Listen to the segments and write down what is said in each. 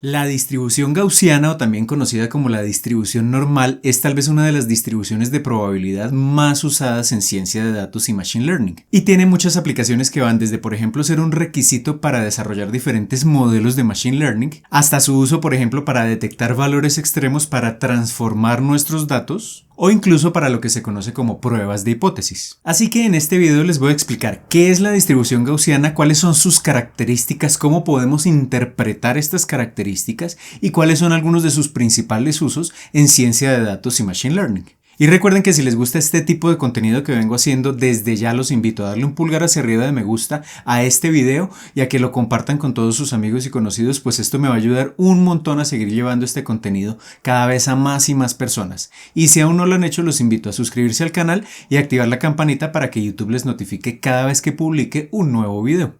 La distribución gaussiana, o también conocida como la distribución normal, es tal vez una de las distribuciones de probabilidad más usadas en ciencia de datos y machine learning. Y tiene muchas aplicaciones que van desde, por ejemplo, ser un requisito para desarrollar diferentes modelos de machine learning, hasta su uso, por ejemplo, para detectar valores extremos para transformar nuestros datos, o incluso para lo que se conoce como pruebas de hipótesis. Así que en este video les voy a explicar qué es la distribución gaussiana, cuáles son sus características, cómo podemos interpretar estas características y cuáles son algunos de sus principales usos en ciencia de datos y machine learning. Y recuerden que si les gusta este tipo de contenido que vengo haciendo, desde ya los invito a darle un pulgar hacia arriba de me gusta a este video y a que lo compartan con todos sus amigos y conocidos, pues esto me va a ayudar un montón a seguir llevando este contenido cada vez a más y más personas. Y si aún no lo han hecho, los invito a suscribirse al canal y activar la campanita para que YouTube les notifique cada vez que publique un nuevo video.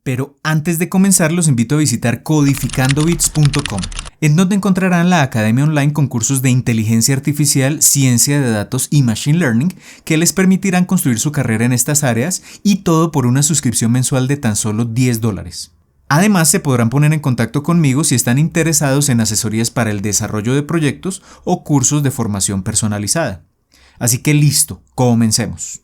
Pero antes de comenzar, los invito a visitar codificandobits.com, en donde encontrarán la academia online con cursos de inteligencia artificial, ciencia de datos y machine learning que les permitirán construir su carrera en estas áreas, y todo por una suscripción mensual de tan solo $10. Además, se podrán poner en contacto conmigo si están interesados en asesorías para el desarrollo de proyectos o cursos de formación personalizada. Así que listo, comencemos.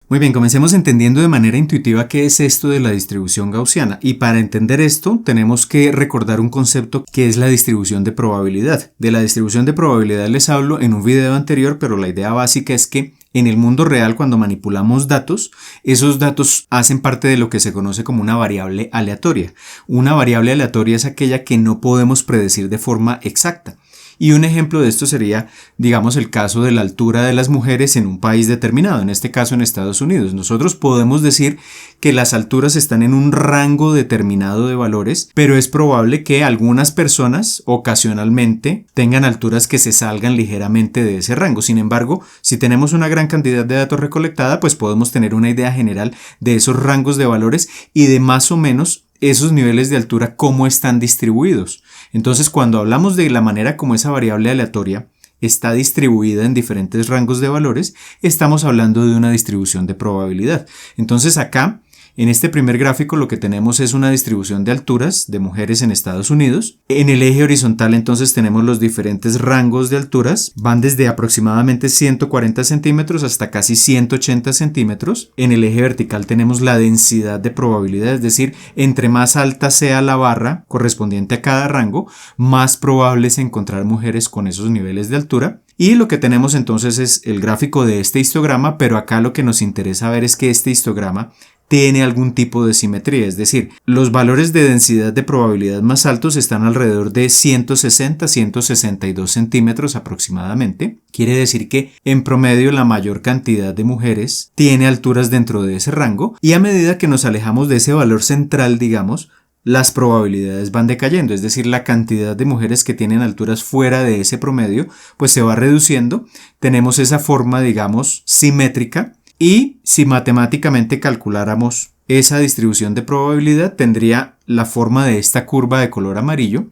Muy bien, comencemos entendiendo de manera intuitiva qué es esto de la distribución gaussiana. Y para entender esto, tenemos que recordar un concepto que es la distribución de probabilidad. De la distribución de probabilidad les hablo en un video anterior, pero la idea básica es que en el mundo real, cuando manipulamos datos, esos datos hacen parte de lo que se conoce como una variable aleatoria. Una variable aleatoria es aquella que no podemos predecir de forma exacta. Y un ejemplo de esto sería, digamos, el caso de la altura de las mujeres en un país determinado, en este caso en Estados Unidos. Nosotros podemos decir que las alturas están en un rango determinado de valores, pero es probable que algunas personas ocasionalmente tengan alturas que se salgan ligeramente de ese rango. Sin embargo, si tenemos una gran cantidad de datos recolectada, pues podemos tener una idea general de esos rangos de valores y de más o menos esos niveles de altura cómo están distribuidos. Entonces, cuando hablamos de la manera como esa variable aleatoria está distribuida en diferentes rangos de valores, estamos hablando de una distribución de probabilidad. Entonces acá, en este primer gráfico, lo que tenemos es una distribución de alturas de mujeres en Estados Unidos. En el eje horizontal, entonces, tenemos los diferentes rangos de alturas. Van desde aproximadamente 140 centímetros hasta casi 180 centímetros. En el eje vertical tenemos la densidad de probabilidad, es decir, entre más alta sea la barra correspondiente a cada rango, más probable es encontrar mujeres con esos niveles de altura. Y lo que tenemos entonces es el gráfico de este histograma, pero acá lo que nos interesa ver es que este histograma tiene algún tipo de simetría, es decir, los valores de densidad de probabilidad más altos están alrededor de 160-162 centímetros aproximadamente. Quiere decir que en promedio la mayor cantidad de mujeres tiene alturas dentro de ese rango, y a medida que nos alejamos de ese valor central, digamos, las probabilidades van decayendo, es decir, la cantidad de mujeres que tienen alturas fuera de ese promedio pues se va reduciendo. Tenemos esa forma, digamos, simétrica. Y si matemáticamente calculáramos esa distribución de probabilidad, tendría la forma de esta curva de color amarillo,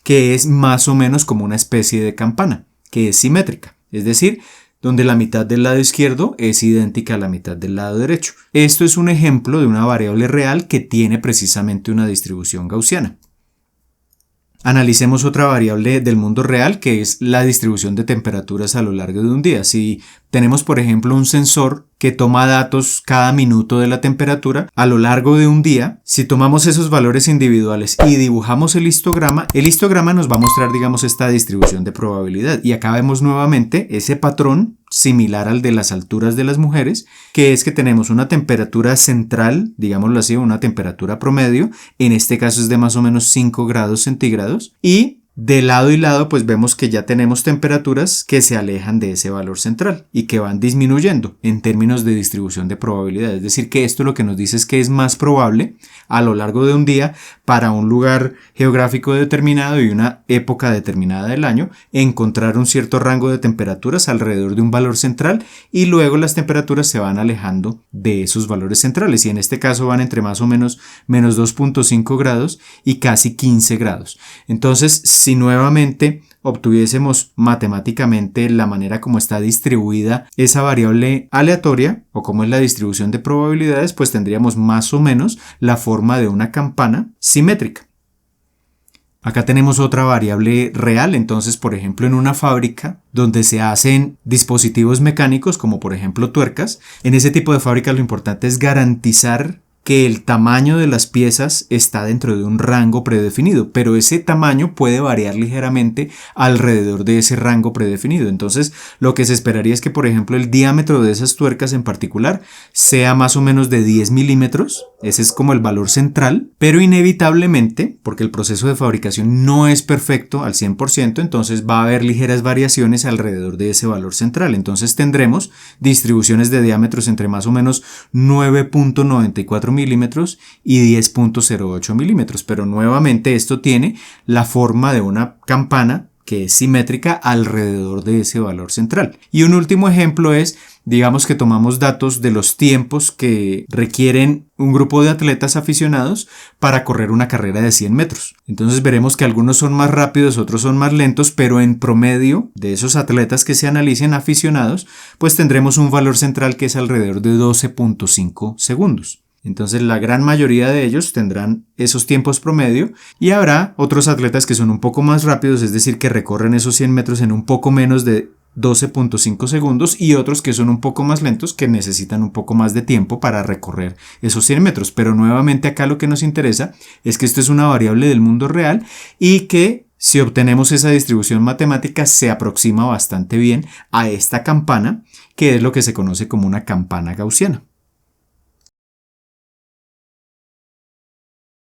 que es más o menos como una especie de campana, que es simétrica, es decir, donde la mitad del lado izquierdo es idéntica a la mitad del lado derecho. Esto es un ejemplo de una variable real que tiene precisamente una distribución gaussiana. Analicemos otra variable del mundo real, que es la distribución de temperaturas a lo largo de un día. Si tenemos, por ejemplo, un sensor que toma datos cada minuto de la temperatura a lo largo de un día, si tomamos esos valores individuales y dibujamos el histograma nos va a mostrar, digamos, esta distribución de probabilidad. Y acá vemos nuevamente ese patrón similar al de las alturas de las mujeres, que es que tenemos una temperatura central, digámoslo así, una temperatura promedio, en este caso es de más o menos 5 grados centígrados, y de lado y lado pues vemos que ya tenemos temperaturas que se alejan de ese valor central y que van disminuyendo en términos de distribución de probabilidad. Es decir, que esto lo que nos dice es que es más probable a lo largo de un día, para un lugar geográfico determinado y una época determinada del año, encontrar un cierto rango de temperaturas alrededor de un valor central, y luego las temperaturas se van alejando de esos valores centrales, y en este caso van entre más o menos menos 2.5 grados y casi 15 grados. Entonces, si nuevamente obtuviésemos matemáticamente la manera como está distribuida esa variable aleatoria o como es la distribución de probabilidades, pues tendríamos más o menos la forma de una campana simétrica. Acá tenemos otra variable real, entonces por ejemplo en una fábrica donde se hacen dispositivos mecánicos como por ejemplo tuercas, en ese tipo de fábricas lo importante es garantizar que el tamaño de las piezas está dentro de un rango predefinido, pero ese tamaño puede variar ligeramente alrededor de ese rango predefinido. Entonces, lo que se esperaría es que, por ejemplo, el diámetro de esas tuercas en particular sea más o menos de 10 milímetros. Ese es como el valor central, pero inevitablemente, porque el proceso de fabricación no es perfecto al 100%, entonces va a haber ligeras variaciones alrededor de ese valor central. Entonces tendremos distribuciones de diámetros entre más o menos 9.94 milímetros y 10.08 milímetros, pero nuevamente esto tiene la forma de una campana que es simétrica alrededor de ese valor central. Y un último ejemplo es, digamos que tomamos datos de los tiempos que requieren un grupo de atletas aficionados para correr una carrera de 100 metros. Entonces veremos que algunos son más rápidos, otros son más lentos, pero en promedio de esos atletas que se analicen aficionados, pues tendremos un valor central que es alrededor de 12.5 segundos. Entonces la gran mayoría de ellos tendrán esos tiempos promedio y habrá otros atletas que son un poco más rápidos, es decir, que recorren esos 100 metros en un poco menos de 12.5 segundos y otros que son un poco más lentos que necesitan un poco más de tiempo para recorrer esos 100 metros. Pero nuevamente acá lo que nos interesa es que esto es una variable del mundo real y que si obtenemos esa distribución matemática se aproxima bastante bien a esta campana, que es lo que se conoce como una campana gaussiana.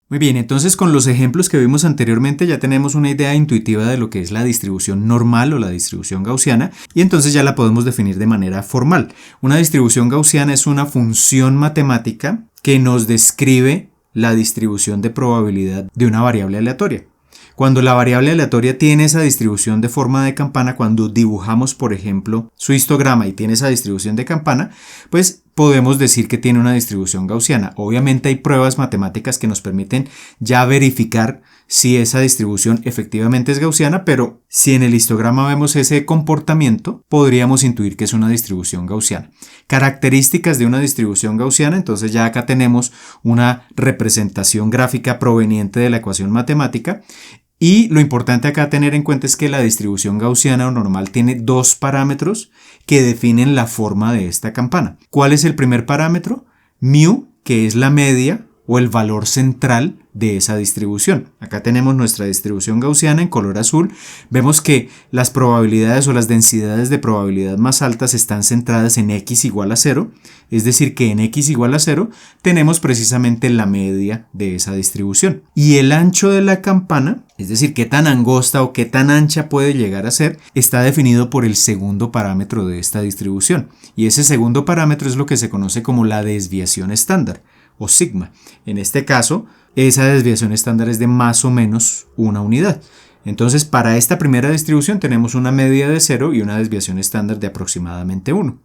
Muy bien, entonces con los ejemplos que vimos anteriormente ya tenemos una idea intuitiva de lo que es la distribución normal o la distribución gaussiana y entonces ya la podemos definir de manera formal. Una distribución gaussiana es una función matemática que nos describe la distribución de probabilidad de una variable aleatoria. Cuando la variable aleatoria tiene esa distribución de forma de campana, cuando dibujamos, por ejemplo, su histograma y tiene esa distribución de campana, pues podemos decir que tiene una distribución gaussiana. Obviamente hay pruebas matemáticas que nos permiten ya verificar si esa distribución efectivamente es gaussiana, pero si en el histograma vemos ese comportamiento, podríamos intuir que es una distribución gaussiana. Características de una distribución gaussiana, entonces ya acá tenemos una representación gráfica proveniente de la ecuación matemática. Y lo importante acá a tener en cuenta es que la distribución gaussiana o normal tiene dos parámetros que definen la forma de esta campana. ¿Cuál es el primer parámetro? Mu, que es la media o el valor central de esa distribución. Acá tenemos nuestra distribución gaussiana en color azul. Vemos que las probabilidades o las densidades de probabilidad más altas están centradas en x igual a 0, es decir que en x igual a 0 tenemos precisamente la media de esa distribución. Y el ancho de la campana, es decir, qué tan angosta o qué tan ancha puede llegar a ser, está definido por el segundo parámetro de esta distribución. Y ese segundo parámetro es lo que se conoce como la desviación estándar o sigma. En este caso, esa desviación estándar es de más o menos una unidad. Entonces, para esta primera distribución tenemos una media de 0 y una desviación estándar de aproximadamente 1.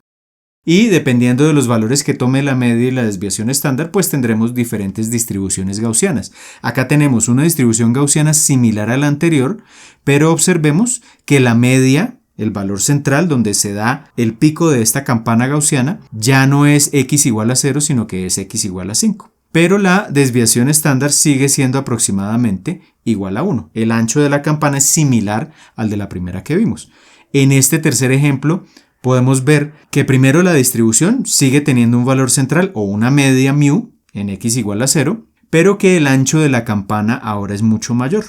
Y dependiendo de los valores que tome la media y la desviación estándar, pues tendremos diferentes distribuciones gaussianas. Acá tenemos una distribución gaussiana similar a la anterior, pero observemos que la media, el valor central donde se da el pico de esta campana gaussiana, ya no es x igual a 0, sino que es x igual a 5. Pero la desviación estándar sigue siendo aproximadamente igual a 1. El ancho de la campana es similar al de la primera que vimos. En este tercer ejemplo podemos ver que primero la distribución sigue teniendo un valor central o una media mu en x igual a 0, pero que el ancho de la campana ahora es mucho mayor.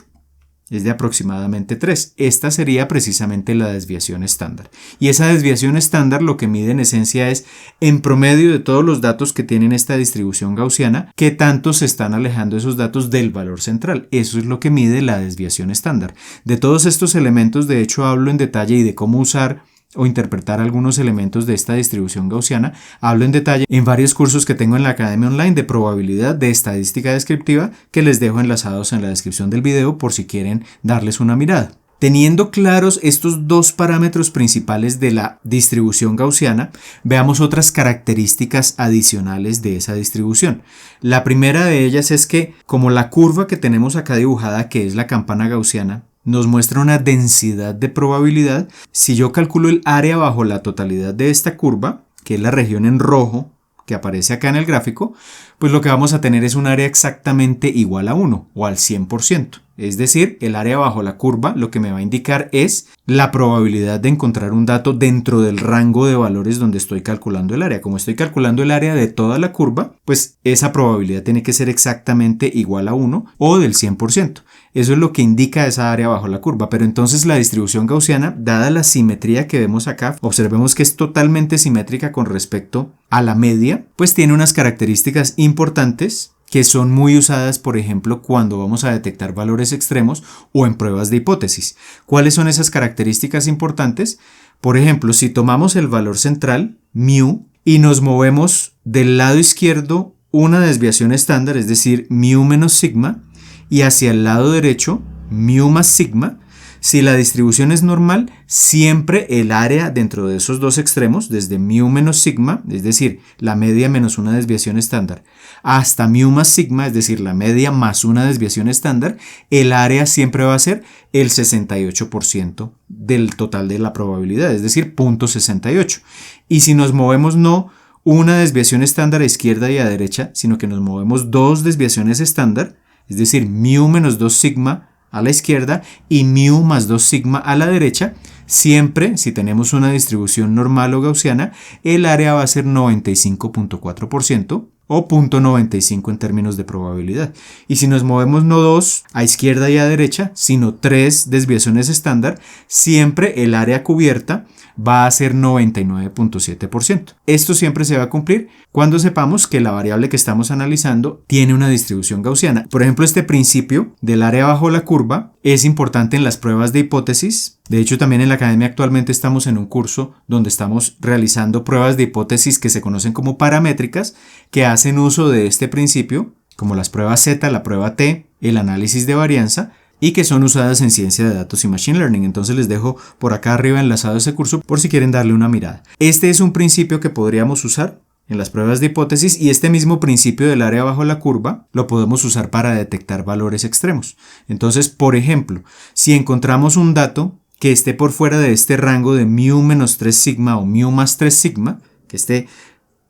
Es de aproximadamente 3. Esta sería precisamente la desviación estándar. Y esa desviación estándar lo que mide en esencia es, en promedio de todos los datos que tienen esta distribución gaussiana, qué tanto se están alejando esos datos del valor central. Eso es lo que mide la desviación estándar. De todos estos elementos, de hecho, hablo en detalle y de cómo usar o interpretar algunos elementos de esta distribución gaussiana, hablo en detalle en varios cursos que tengo en la Academia Online de probabilidad de estadística descriptiva que les dejo enlazados en la descripción del video por si quieren darles una mirada. Teniendo claros estos dos parámetros principales de la distribución gaussiana, veamos otras características adicionales de esa distribución. La primera de ellas es que, como la curva que tenemos acá dibujada, que es la campana gaussiana, nos muestra una densidad de probabilidad. Si yo calculo el área bajo la totalidad de esta curva, que es la región en rojo que aparece acá en el gráfico, pues lo que vamos a tener es un área exactamente igual a 1 o al 100%. Es decir, el área bajo la curva lo que me va a indicar es la probabilidad de encontrar un dato dentro del rango de valores donde estoy calculando el área. Como estoy calculando el área de toda la curva, pues esa probabilidad tiene que ser exactamente igual a 1 o del 100%. Eso es lo que indica esa área bajo la curva. Pero entonces la distribución gaussiana, dada la simetría que vemos acá, observemos que es totalmente simétrica con respecto a la media, pues tiene unas características importantes que son muy usadas, por ejemplo, cuando vamos a detectar valores extremos o en pruebas de hipótesis. ¿Cuáles son esas características importantes? Por ejemplo, si tomamos el valor central, mu, y nos movemos del lado izquierdo una desviación estándar, es decir, mu menos sigma, y hacia el lado derecho, mu más sigma, si la distribución es normal, siempre el área dentro de esos dos extremos, desde mu menos sigma, es decir, la media menos una desviación estándar, hasta mu más sigma, es decir, la media más una desviación estándar, el área siempre va a ser el 68% del total de la probabilidad, es decir, 0.68. Y si nos movemos no una desviación estándar a izquierda y a derecha, sino que nos movemos dos desviaciones estándar, es decir, mu menos 2 sigma a la izquierda y mu más 2 sigma a la derecha, siempre, si tenemos una distribución normal o gaussiana, el área va a ser 95.4% o 0.95 en términos de probabilidad. Y si nos movemos no 2 a izquierda y a derecha, sino 3 desviaciones estándar, siempre el área cubierta va a ser 99.7%. Esto siempre se va a cumplir cuando sepamos que la variable que estamos analizando tiene una distribución gaussiana. Por ejemplo, este principio del área bajo la curva es importante en las pruebas de hipótesis. De hecho, también en la academia actualmente estamos en un curso donde estamos realizando pruebas de hipótesis que se conocen como paramétricas, que hacen uso de este principio, como las pruebas Z, la prueba T, el análisis de varianza, y que son usadas en ciencia de datos y machine learning. Entonces les dejo por acá arriba enlazado ese curso por si quieren darle una mirada. Este es un principio que podríamos usar en las pruebas de hipótesis y este mismo principio del área bajo la curva lo podemos usar para detectar valores extremos. Entonces, por ejemplo, si encontramos un dato que esté por fuera de este rango de mu menos 3 sigma o mu más 3 sigma, que esté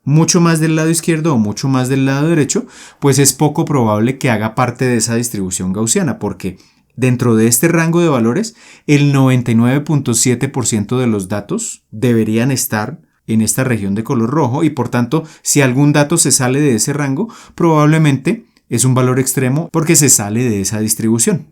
mucho más del lado izquierdo o mucho más del lado derecho, pues es poco probable que haga parte de esa distribución gaussiana, porque dentro de este rango de valores, el 99.7% de los datos deberían estar en esta región de color rojo y por tanto, si algún dato se sale de ese rango, probablemente es un valor extremo porque se sale de esa distribución.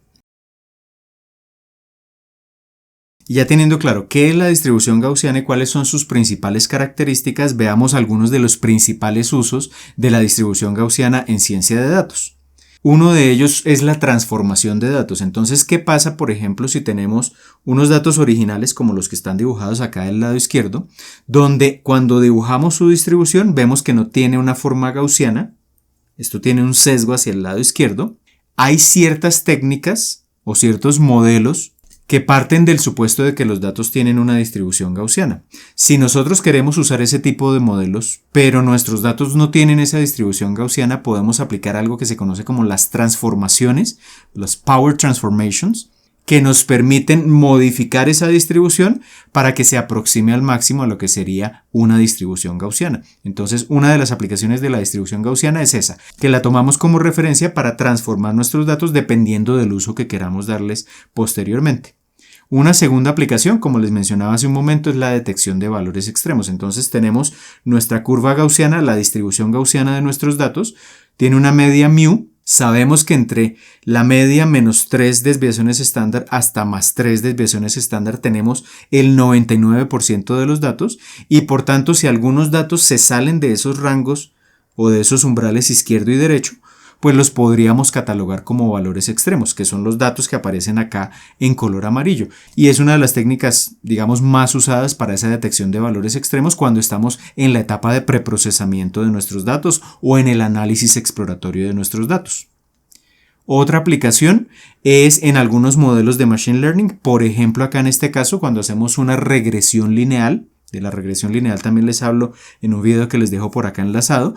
Y ya teniendo claro qué es la distribución gaussiana y cuáles son sus principales características, veamos algunos de los principales usos de la distribución gaussiana en ciencia de datos. Uno de ellos es la transformación de datos. Entonces, ¿qué pasa, por ejemplo, si tenemos unos datos originales como los que están dibujados acá del lado izquierdo, donde cuando dibujamos su distribución vemos que no tiene una forma gaussiana, esto tiene un sesgo hacia el lado izquierdo? Hay ciertas técnicas o ciertos modelos que parten del supuesto de que los datos tienen una distribución gaussiana. Si nosotros queremos usar ese tipo de modelos, pero nuestros datos no tienen esa distribución gaussiana, podemos aplicar algo que se conoce como las transformaciones, los power transformations, que nos permiten modificar esa distribución para que se aproxime al máximo a lo que sería una distribución gaussiana. Entonces, una de las aplicaciones de la distribución gaussiana es esa, que la tomamos como referencia para transformar nuestros datos dependiendo del uso que queramos darles posteriormente. Una segunda aplicación, como les mencionaba hace un momento, es la detección de valores extremos. Entonces tenemos nuestra curva gaussiana, la distribución gaussiana de nuestros datos, tiene una media mu. Sabemos que entre la media menos 3 desviaciones estándar hasta más 3 desviaciones estándar tenemos el 99% de los datos y por tanto si algunos datos se salen de esos rangos o de esos umbrales izquierdo y derecho, pues los podríamos catalogar como valores extremos, que son los datos que aparecen acá en color amarillo. Y es una de las técnicas, digamos, más usadas para esa detección de valores extremos cuando estamos en la etapa de preprocesamiento de nuestros datos o en el análisis exploratorio de nuestros datos. Otra aplicación es en algunos modelos de Machine Learning, por ejemplo acá en este caso cuando hacemos una regresión lineal. De la regresión lineal también les hablo en un video que les dejo por acá enlazado,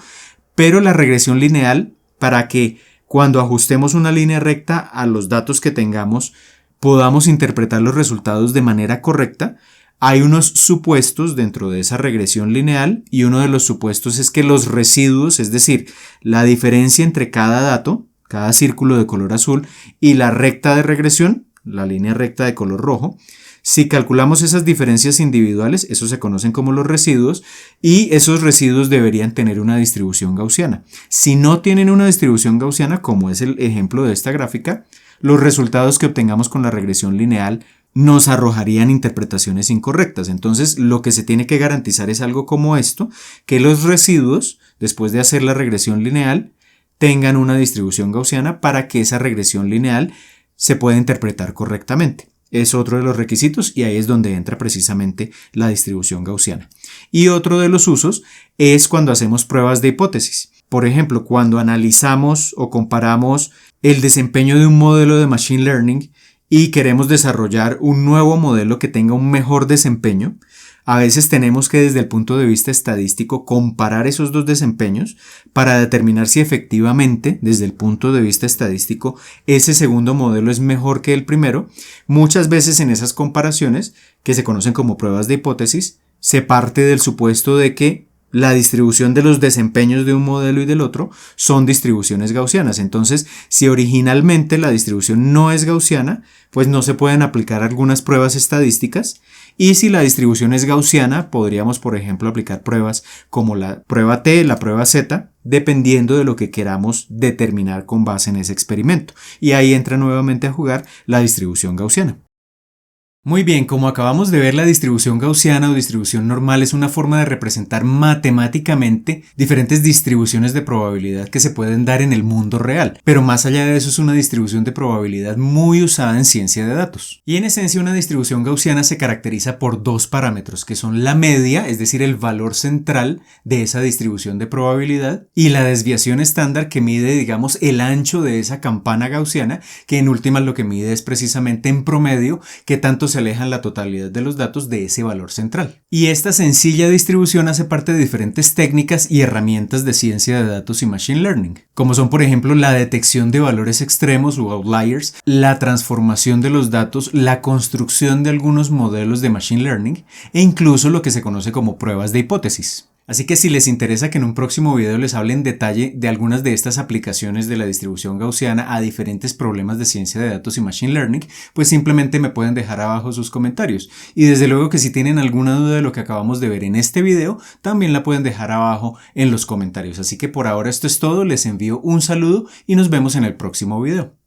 pero la regresión lineal para que cuando ajustemos una línea recta a los datos que tengamos podamos interpretar los resultados de manera correcta, hay unos supuestos dentro de esa regresión lineal y uno de los supuestos es que los residuos, es decir, la diferencia entre cada dato, cada círculo de color azul y la recta de regresión, la línea recta de color rojo, si calculamos esas diferencias individuales, eso se conocen como los residuos y esos residuos deberían tener una distribución gaussiana. Si no tienen una distribución gaussiana, como es el ejemplo de esta gráfica, los resultados que obtengamos con la regresión lineal nos arrojarían interpretaciones incorrectas. Entonces, lo que se tiene que garantizar es algo como esto, que los residuos, después de hacer la regresión lineal, tengan una distribución gaussiana para que esa regresión lineal se pueda interpretar correctamente. Es otro de los requisitos y ahí es donde entra precisamente la distribución gaussiana. Y otro de los usos es cuando hacemos pruebas de hipótesis. Por ejemplo, cuando analizamos o comparamos el desempeño de un modelo de Machine Learning y queremos desarrollar un nuevo modelo que tenga un mejor desempeño, a veces tenemos que desde el punto de vista estadístico comparar esos dos desempeños para determinar si efectivamente desde el punto de vista estadístico ese segundo modelo es mejor que el primero. Muchas veces en esas comparaciones, que se conocen como pruebas de hipótesis, se parte del supuesto de que la distribución de los desempeños de un modelo y del otro son distribuciones gaussianas. Entonces, si originalmente la distribución no es gaussiana, pues no se pueden aplicar algunas pruebas estadísticas. Y si la distribución es gaussiana, podríamos, por ejemplo, aplicar pruebas como la prueba T, la prueba Z, dependiendo de lo que queramos determinar con base en ese experimento. Y ahí entra nuevamente a jugar la distribución gaussiana. Muy bien, como acabamos de ver, la distribución gaussiana o distribución normal es una forma de representar matemáticamente diferentes distribuciones de probabilidad que se pueden dar en el mundo real, pero más allá de eso es una distribución de probabilidad muy usada en ciencia de datos. Y en esencia una distribución gaussiana se caracteriza por dos parámetros que son la media, es decir, el valor central de esa distribución de probabilidad, y la desviación estándar que mide, digamos, el ancho de esa campana gaussiana, que en últimas lo que mide es precisamente en promedio qué tanto se alejan la totalidad de los datos de ese valor central. Y esta sencilla distribución hace parte de diferentes técnicas y herramientas de ciencia de datos y machine learning, como son por ejemplo la detección de valores extremos o outliers, la transformación de los datos, la construcción de algunos modelos de machine learning e incluso lo que se conoce como pruebas de hipótesis. Así que si les interesa que en un próximo video les hable en detalle de algunas de estas aplicaciones de la distribución gaussiana a diferentes problemas de ciencia de datos y machine learning, pues simplemente me pueden dejar abajo sus comentarios. Y desde luego que si tienen alguna duda de lo que acabamos de ver en este video, también la pueden dejar abajo en los comentarios. Así que por ahora esto es todo, les envío un saludo y nos vemos en el próximo video.